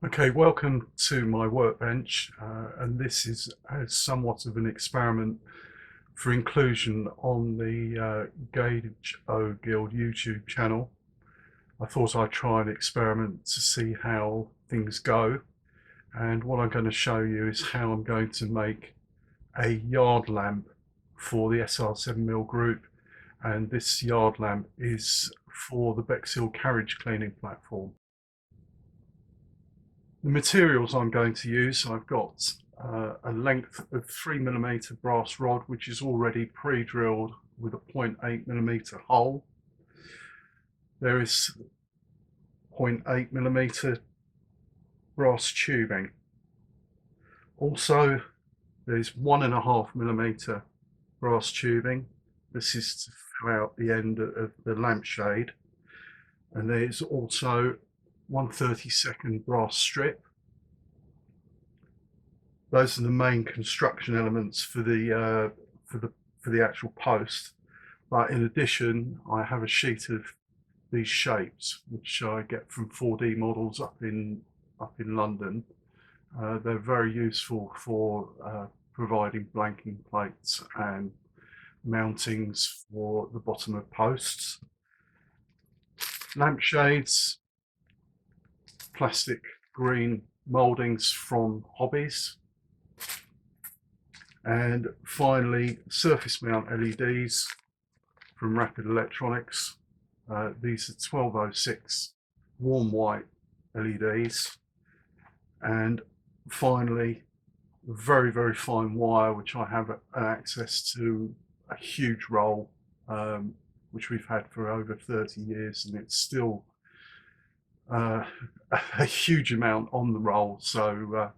Okay, welcome to my workbench, and this is somewhat of an experiment for inclusion on the Gauge O Guild YouTube channel. I thought I'd try an experiment to see how things go, and what I'm going to show you is how I'm going to make a yard lamp for the SR7mm group, and this yard lamp is for the Bexhill carriage cleaning platform. The materials I'm going to use, I've got a length of 3mm brass rod, which is already pre-drilled with a 0.8mm hole. There is 0.8mm brass tubing. Also, there's 1.5mm brass tubing. This is to fill out the end of the lampshade. And there's also 1/32 brass strip. Those are the main construction elements for the actual post. But in addition, I have a sheet of these shapes, which I get from 4D models up in London. They're very useful for providing blanking plates and mountings for the bottom of posts. Lampshades, plastic green mouldings from Hobbies, and finally surface mount LEDs from Rapid Electronics. These are 1206 warm white LEDs, and finally very fine wire, which I have access to a huge roll, which we've had for over 30 years, and it's still a huge amount on the roll. So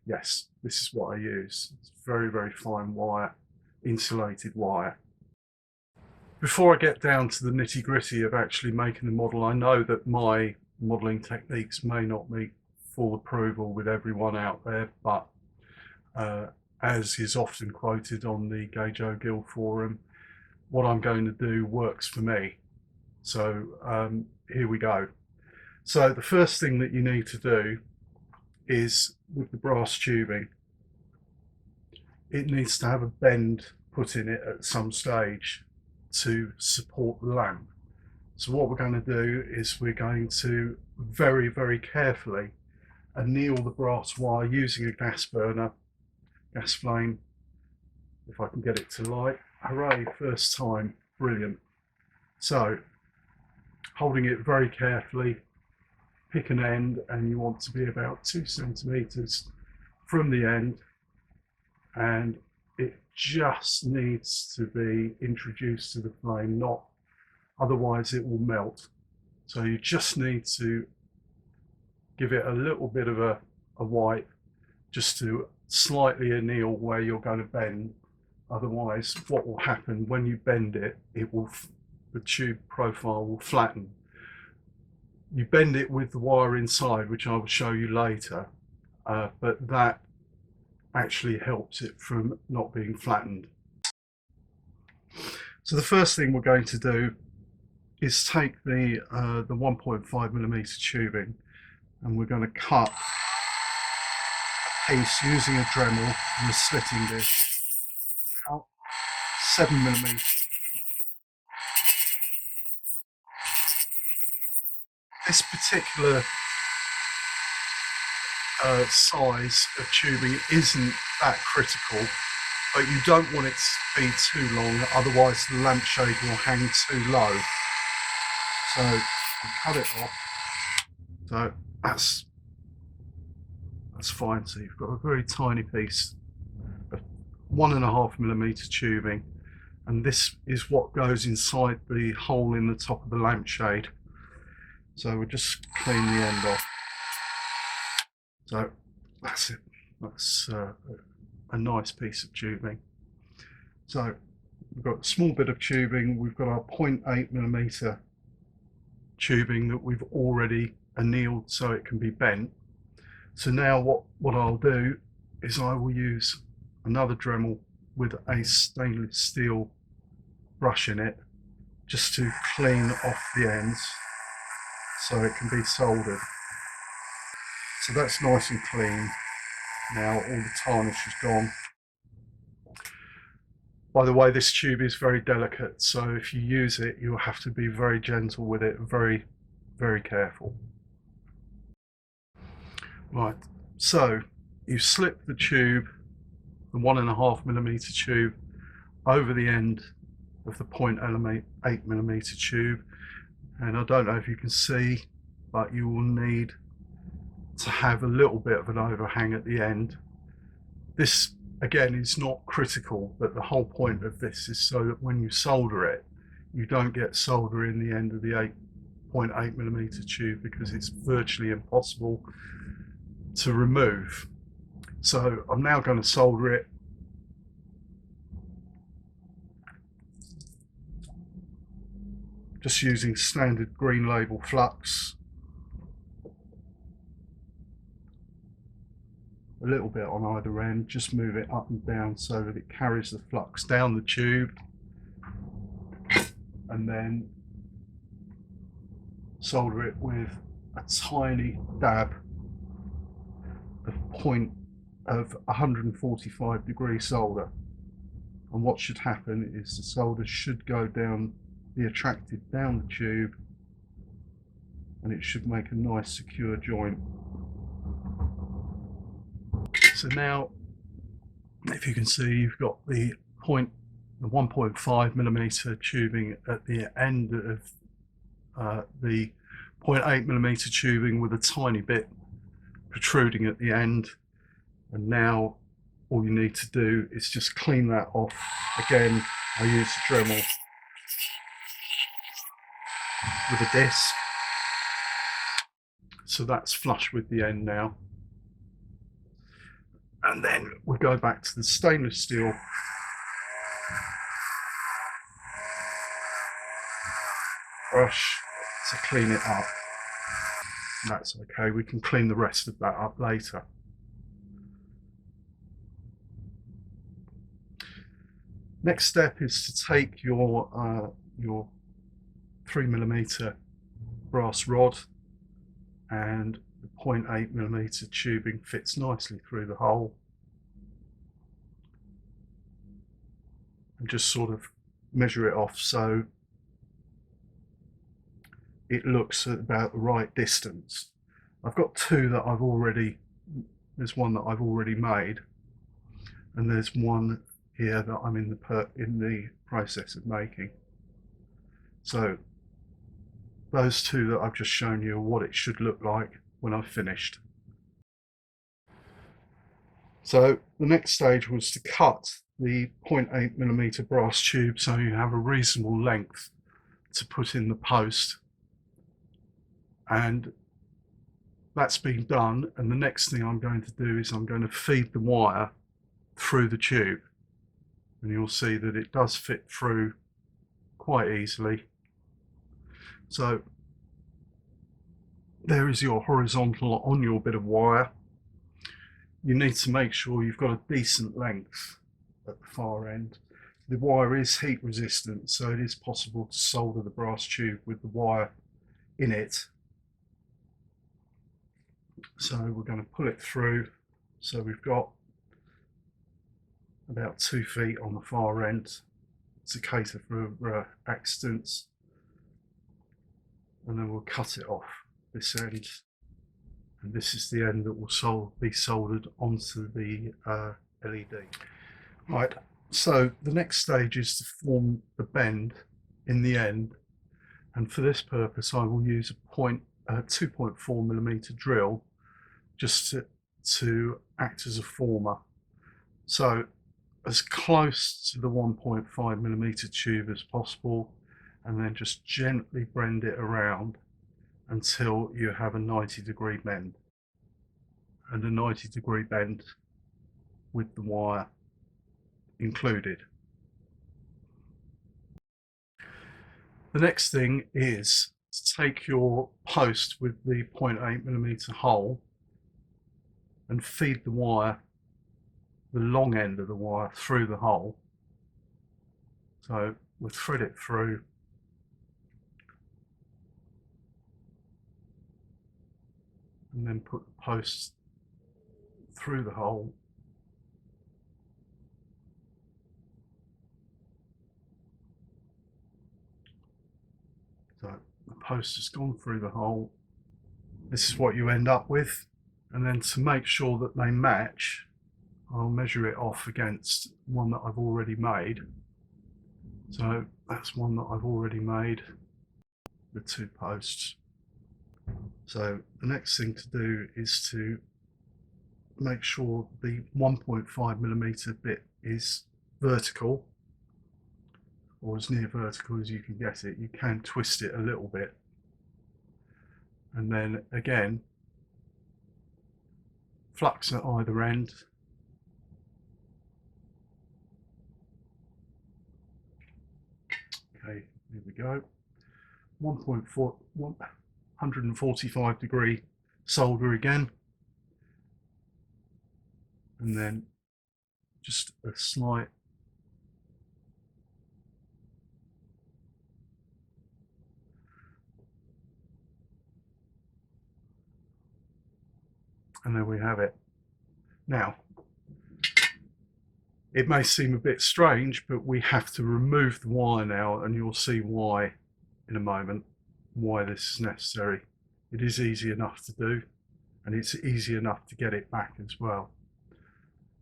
yes, this is what I use. It's very fine wire, insulated wire. Before I get down to the nitty gritty of actually making the model, I know that my modeling techniques may not meet full approval with everyone out there, but as is often quoted on the Gauge O Guild forum, what I'm going to do works for me. So here we go. So the first thing that you need to do is, with the brass tubing, it needs to have a bend put in it at some stage to support the lamp. So what we're going to do is we're going to very carefully anneal the brass wire using a gas burner, gas flame, if I can get it to light. Hooray, first time, brilliant. So holding it very carefully, pick an end, and you want to be about 2 centimeters from the end, and it just needs to be introduced to the flame, not otherwise it will melt. So you just need to give it a little bit of a wipe just to slightly anneal where you're going to bend. Otherwise what will happen when you bend it, the tube profile will flatten. You bend it with the wire inside, which I will show you later, but that actually helps it from not being flattened. So the first thing we're going to do is take the 1.5mm tubing, and we're going to cut a piece using a Dremel and a slitting dish, about 7mm. This particular size of tubing isn't that critical, but you don't want it to be too long, otherwise the lampshade will hang too low. So you cut it off. So that's fine. So you've got a very tiny piece of 1.5mm tubing, and this is what goes inside the hole in the top of the lampshade. So we'll just clean the end off. So that's it. That's a nice piece of tubing. So we've got a small bit of tubing. We've got our 0.8mm tubing that we've already annealed so it can be bent. So now what I'll do is I will use another Dremel with a stainless steel brush in it, just to clean off the ends so it can be soldered. So that's nice and clean. Now all the tarnish is gone. By the way, this tube is very delicate, so if you use it, you'll have to be very gentle with it, very, very careful. Right, so you slip the tube, the 1.5mm tube, over the end of the 0.8mm tube, and I don't know if you can see, but you will need to have a little bit of an overhang at the end. This again is not critical, but the whole point of this is so that when you solder it, you don't get solder in the end of the 0.8mm tube, because it's virtually impossible to remove. So I'm now going to solder it. Just using standard green label flux. A little bit on either end, just move it up and down so that it carries the flux down the tube, and then solder it with a tiny dab of 145-degree solder. And what should happen is the solder should go down, be attracted down the tube, and it should make a nice secure joint. So now, if you can see, you've got the 1.5mm tubing at the end of the 0.8mm tubing, with a tiny bit protruding at the end. And now all you need to do is just clean that off. Again, I use the Dremel with a disc, so that's flush with the end now. And then we go back to the stainless steel brush to clean it up. And that's okay, we can clean the rest of that up later. Next step is to take your 3mm brass rod, and the 0.8mm tubing fits nicely through the hole, and just sort of measure it off so it looks at about the right distance. I've got two that there's one that I've already made, and there's one here that I'm in the process of making. So those two that I've just shown you are what it should look like when I've finished. So the next stage was to cut the 0.8mm brass tube so you have a reasonable length to put in the post, and that's been done. And the next thing I'm going to do is I'm going to feed the wire through the tube, and you'll see that it does fit through quite easily. So there is your horizontal on your bit of wire. You need to make sure you've got a decent length at the far end. The wire is heat resistant, so it is possible to solder the brass tube with the wire in it. So we're going to pull it through. So we've got about 2 feet on the far end to cater for accidents, and then we'll cut it off this end, and this is the end that will be soldered onto the LED. Right, so the next stage is to form the bend in the end, and for this purpose I will use a 2.4mm drill just to act as a former. So as close to the 1.5mm tube as possible, and then just gently bend it around until you have a 90-degree bend, and a 90-degree bend with the wire included. The next thing is to take your post with the 0.8mm hole and feed the wire, the long end of the wire, through the hole. So we'll thread it through, and then put the post through the hole. So the post has gone through the hole. This is what you end up with. And then to make sure that they match, I'll measure it off against one that I've already made. So that's one that I've already made, the 2 posts. So the next thing to do is to make sure the 1.5mm bit is vertical, or as near vertical as you can get it. You can twist it a little bit, and then again flux at either end. Okay, here we go. 145 degree solder again, and then just a slight and there we have it. Now, it may seem a bit strange, but we have to remove the wire now, and you'll see why in a moment, why this is necessary. It is easy enough to do, and it's easy enough to get it back as well.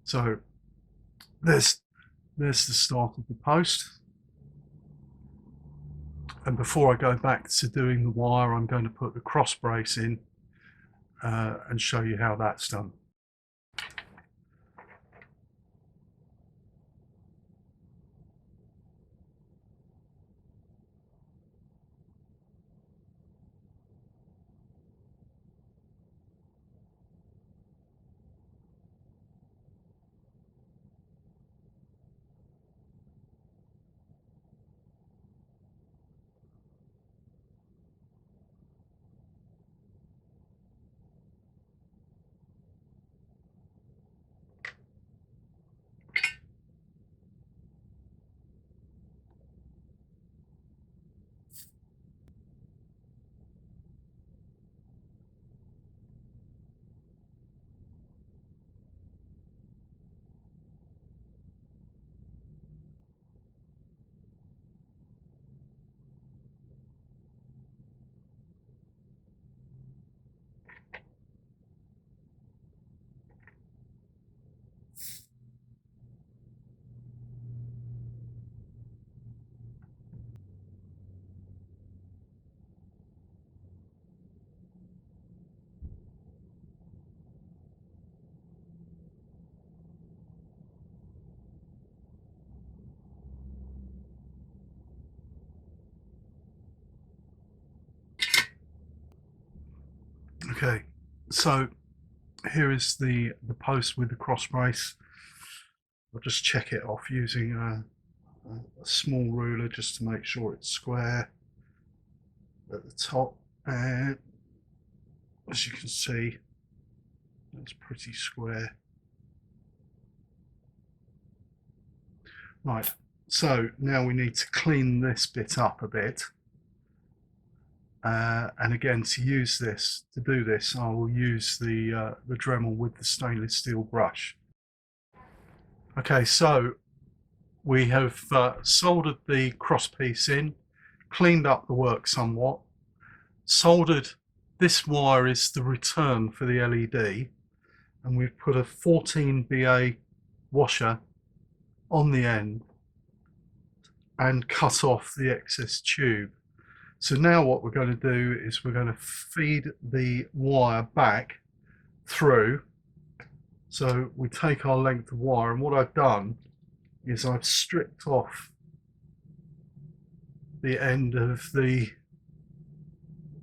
So there's the start of the post. And before I go back to doing the wire, I'm going to put the cross brace in and show you how that's done. Okay, so here is the post with the cross brace. I'll just check it off using a small ruler just to make sure it's square at the top, and as you can see, it's pretty square. Right, so now we need to clean this bit up a bit. And again, to do this, I will use the Dremel with the stainless steel brush. Okay, so we have soldered the cross piece in, cleaned up the work somewhat, soldered. This wire is the return for the LED, and we've put a 14 BA washer on the end and cut off the excess tube. So now what we're going to do is we're going to feed the wire back through. So we take our length of wire, and what I've done is I've stripped off the end of the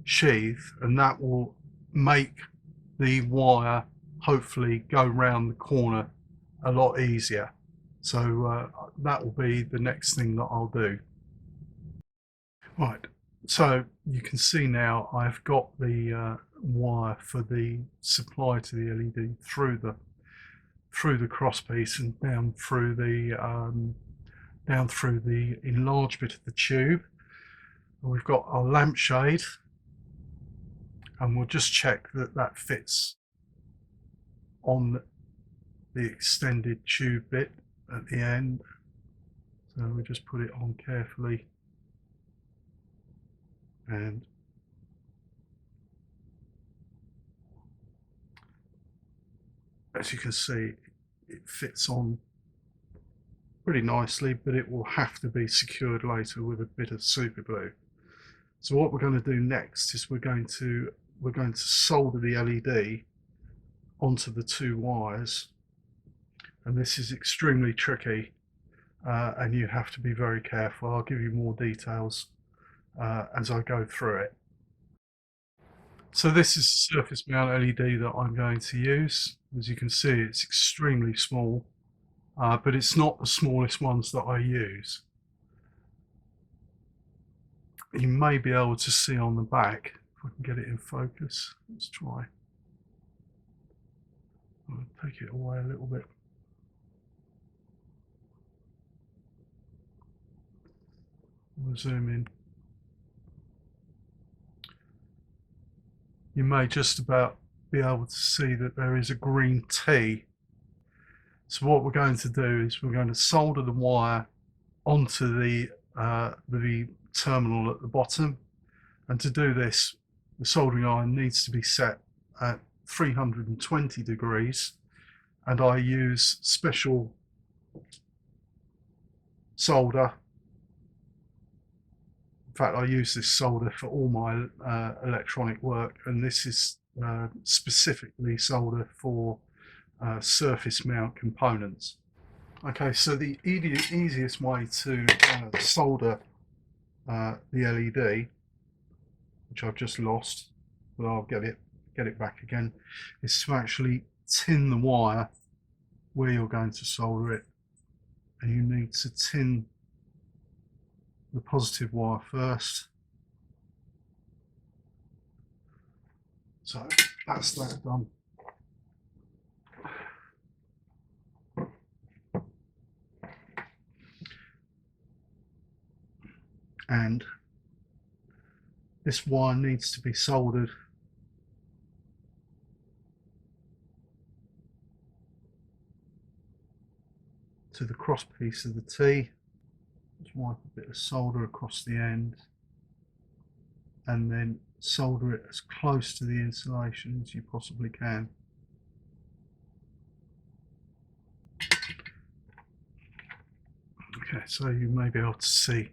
sheath, and that will make the wire hopefully go round the corner a lot easier. So that will be the next thing that I'll do. Right, so you can see now I've got the wire for the supply to the LED through the cross piece and down through the enlarged bit of the tube. And we've got our lampshade, and we'll just check that that fits on the extended tube bit at the end. So we just put it on carefully, and as you can see, it fits on pretty nicely, but it will have to be secured later with a bit of super glue. So what we're going to do next is we're going to solder the LED onto the two wires, and this is extremely tricky, and you have to be very careful. I'll give you more details as I go through it. So this is the surface mount LED that I'm going to use. As you can see, it's extremely small, but it's not the smallest ones that I use. You may be able to see on the back, if I can get it in focus. Let's try. I'll take it away a little bit. We'll zoom in. You may just about be able to see that there is a green T. So what we're going to do is we're going to solder the wire onto the terminal at the bottom, and to do this the soldering iron needs to be set at 320 degrees, and I use special solder. In fact, I use this solder for all my electronic work, and this is specifically solder for surface mount components. Okay, so the easiest way to solder the LED, which I've just lost, but I'll get it back again, is to actually tin the wire where you're going to solder it, and you need to tin the positive wire first. So that's that done. And this wire needs to be soldered to the cross piece of the T. Just wipe a bit of solder across the end, and then solder it as close to the insulation as you possibly can. Okay, so you may be able to see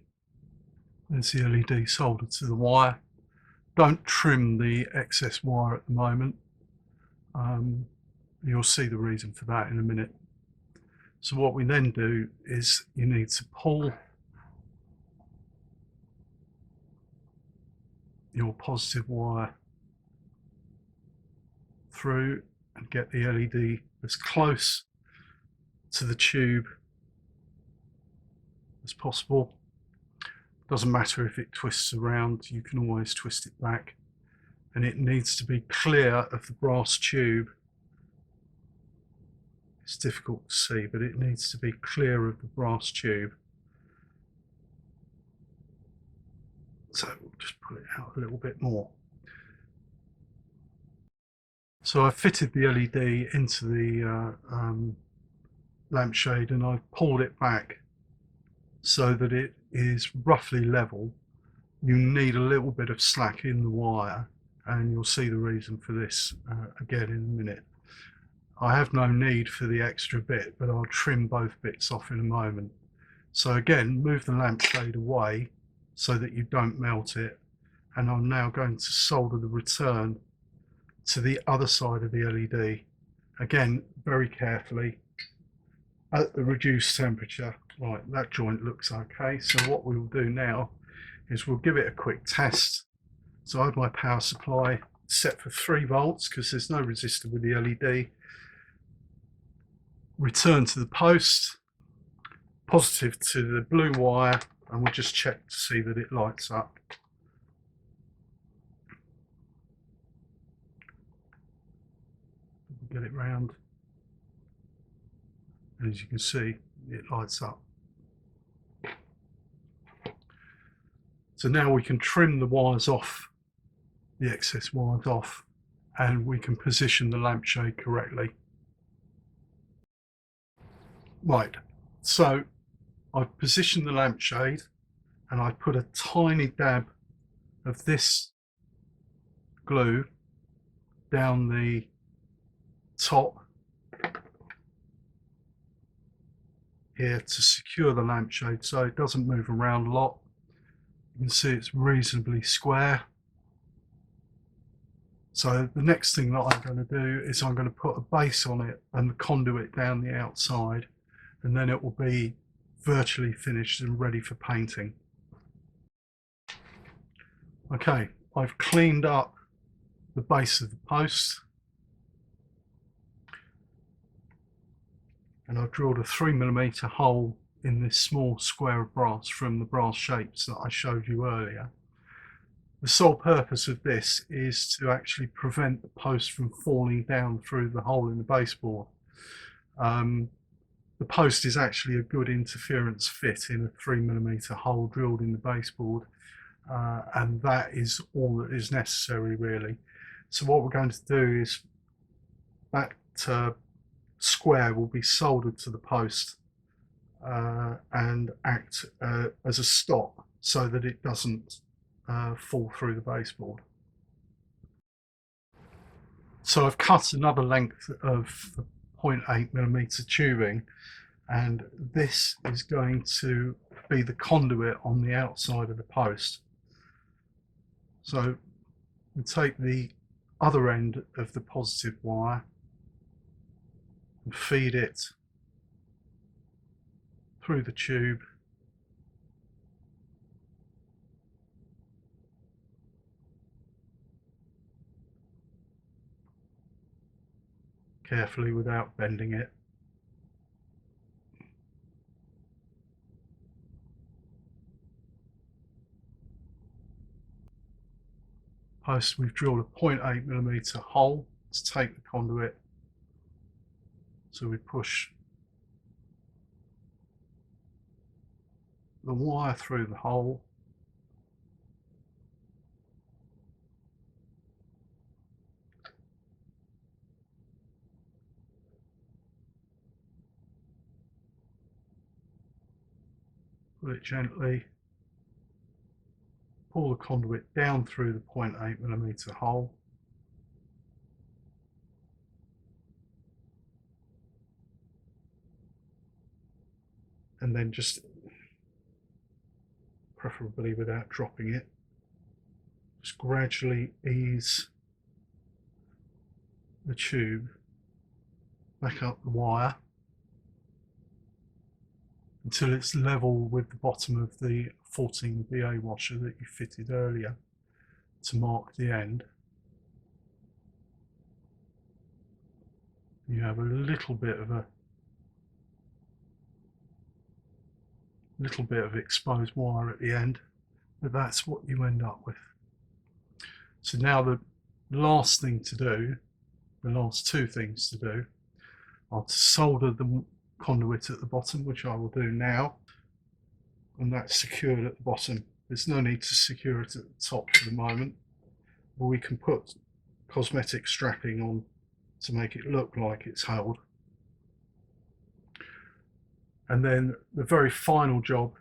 there's the LED soldered to the wire. Don't trim the excess wire at the moment. You'll see the reason for that in a minute. So what we then do is you need to pull your positive wire through and get the LED as close to the tube as possible. Doesn't matter if it twists around, you can always twist it back, and it needs to be clear of the brass tube. It's difficult to see, but it needs to be clear of the brass tube. So we'll just pull it out a little bit more. So I've fitted the LED into the lampshade, and I've pulled it back so that it is roughly level. You need a little bit of slack in the wire, and you'll see the reason for this again in a minute. I have no need for the extra bit, but I'll trim both bits off in a moment. So again, move the lampshade away so that you don't melt it, and I'm now going to solder the return to the other side of the LED, again very carefully at the reduced temperature. Right, that joint looks okay. So what we'll do now is we'll give it a quick test. So I have my power supply set for 3 volts because there's no resistor with the LED. Return to the post, positive to the blue wire, and we'll just check to see that it lights up. Get it round, and as you can see, it lights up. So now we can trim the wires off the excess wires off, and we can position the lampshade correctly. Right, so I've positioned the lampshade and I put a tiny dab of this glue down the top here to secure the lampshade so it doesn't move around a lot. You can see it's reasonably square. So the next thing that I'm going to do is I'm going to put a base on it and the conduit down the outside, and then it will be virtually finished and ready for painting. Okay, I've cleaned up the base of the post and I've drilled a 3mm hole in this small square of brass from the brass shapes that I showed you earlier. The sole purpose of this is to actually prevent the post from falling down through the hole in the baseboard. The post is actually a good interference fit in a 3mm hole drilled in the baseboard, and that is all that is necessary really. So what we're going to do is that square will be soldered to the post and act as a stop so that it doesn't fall through the baseboard. So I've cut another length of 0.8mm tubing, and this is going to be the conduit on the outside of the post. So we take the other end of the positive wire and feed it through the tube carefully without bending it. Post, we've drilled a 0.8mm hole to take the conduit, so we push the wire through the hole, pull it gently, pull the conduit down through the 0.8mm hole, and then just, preferably without dropping it, just gradually ease the tube back up the wire until it's level with the bottom of the 14 BA washer that you fitted earlier to mark the end. You have a little bit of exposed wire at the end, but that's what you end up with. So now the last thing to do, the last two things to do, are to solder the conduit at the bottom, which I will do now, and that's secured at the bottom. There's no need to secure it at the top for the moment, but we can put cosmetic strapping on to make it look like it's held. And then the very final job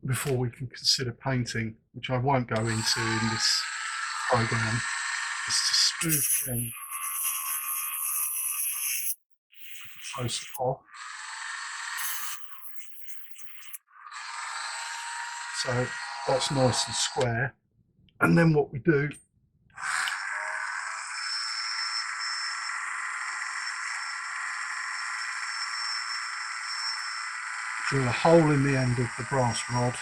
before we can consider painting, which I won't go into in this program, is to smooth the end of the post off. So that's nice and square. And then what we do drill a hole in the end of the brass rod,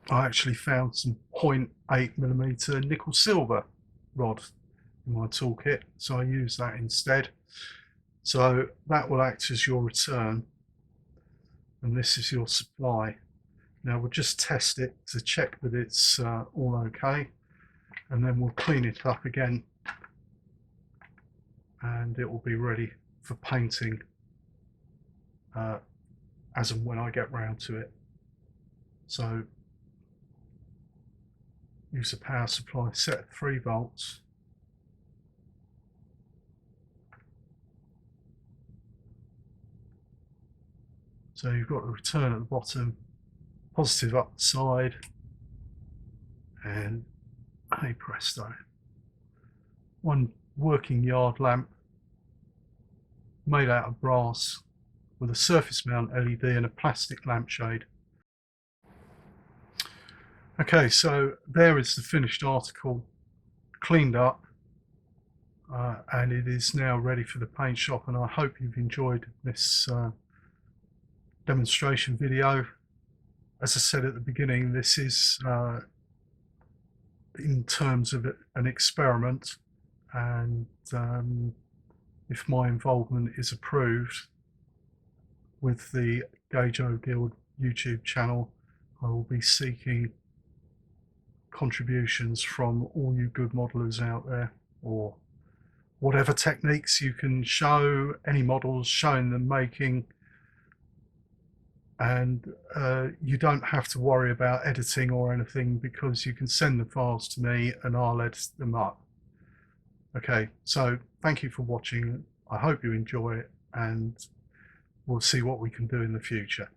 I actually found some 0.8mm nickel silver rod in my toolkit, so I use that instead. So that will act as your return, and this is your supply. Now we'll just test it to check that it's all okay, and then we'll clean it up again, and it will be ready for painting as and when I get round to it. So use a power supply set at 3 volts. So you've got the return at the bottom, positive up the side, and hey presto, one working yard lamp made out of brass with a surface mount LED and a plastic lampshade. Okay, so there is the finished article, cleaned up, and it is now ready for the paint shop, and I hope you've enjoyed this demonstration video. As I said at the beginning, this is in terms of an experiment, and if my involvement is approved with the GOG Guild YouTube channel, I will be seeking contributions from all you good modelers out there, or whatever techniques you can show, any models showing them making, and you don't have to worry about editing or anything, because you can send the files to me and I'll edit them up. Okay, so thank you for watching. I hope you enjoy it, and we'll see what we can do in the future.